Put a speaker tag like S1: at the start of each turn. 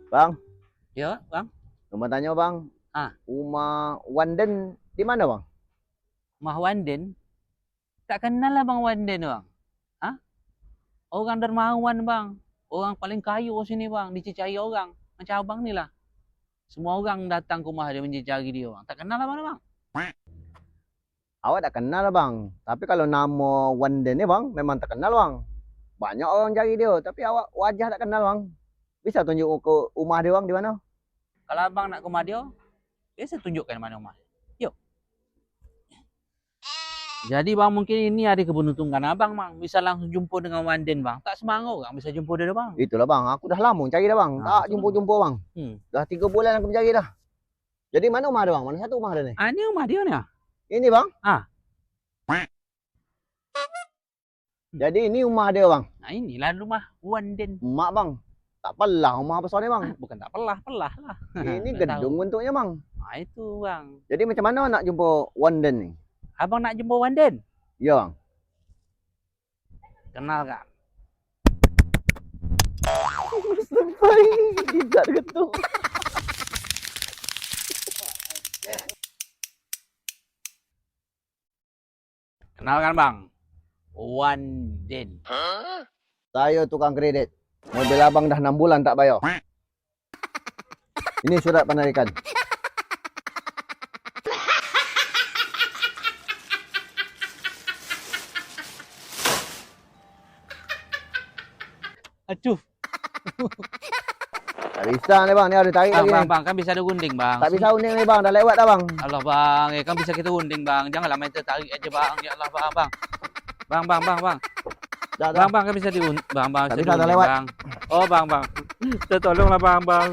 S1: Bang,
S2: Ya, Bang.
S1: mau tanya bang,
S2: Ah,
S1: rumah Wanden di mana bang?
S2: Mah Wanden. Tak kenal lah Bang Wanden, Bang. Hah? Orang dermawan, Bang. Orang paling kaya sini, Bang. Dicicari orang. Macam abang ni lah. Semua orang datang ke rumah dia mencari dia, Bang. Tak kenal lah mana, Bang?
S1: Awak tak kenal lah bang, tapi kalau nama Wanden ni bang, memang tak kenal bang. Banyak orang cari dia, tapi awak wajah tak kenal bang. Bisa tunjuk ke rumah dia bang di mana?
S2: Kalau abang nak ke rumah dia saya tunjukkan mana rumah. Yuk. Jadi bang, mungkin ini ada keberuntungan abang, Bang. Bisa langsung jumpa dengan Wanden, Bang. Tak semua orang bisa jumpa dia, Bang.
S1: Itulah bang, aku dah lama cari dah bang, tak
S2: Betul.
S1: jumpa-jumpa bang. Dah 3 bulan aku mencari dah. Jadi mana rumah dia bang? Mana satu rumah dia ni?
S2: Ini rumah dia ni.
S1: Ini bang?
S2: Ah.
S1: Jadi ini rumah dia bang?
S2: Nah, inilah rumah Wanden.
S1: Mak bang, tak pelah rumah besar ni bang.
S2: Bukan tak pelah lah.
S1: Ini gedung bentuknya bang.
S2: Nah, itu bang.
S1: Jadi macam mana nak jumpa Wanden ni?
S2: Abang nak jumpa Wanden?
S1: Ya bang.
S2: Kenal kan?
S1: Sampai tidak gitu.
S2: Kenal kan bang? Wanden.
S1: Saya tukang kredit. Mobil abang dah 6 bulan tak bayar. Ini surat penarikan.
S2: Aduh.
S1: Tak bisa ni bang, ni ada tarik lagi
S2: Bang,
S1: ni.
S2: bang, kan bisa ada gunting bang.
S1: Tak bisa unding ni bang, dah lewat dah bang.
S2: Allah bang, kan bisa kita unding bang. Janganlah main tertarik aja bang. Ya Allah bang, bang. Bang.
S1: Dah.
S2: Bang, kan bisa diunding. Bang,
S1: Tak
S2: bisa
S1: bisa, dah
S2: diunding
S1: lewat.
S2: bang. Oh bang. Tolonglah bang.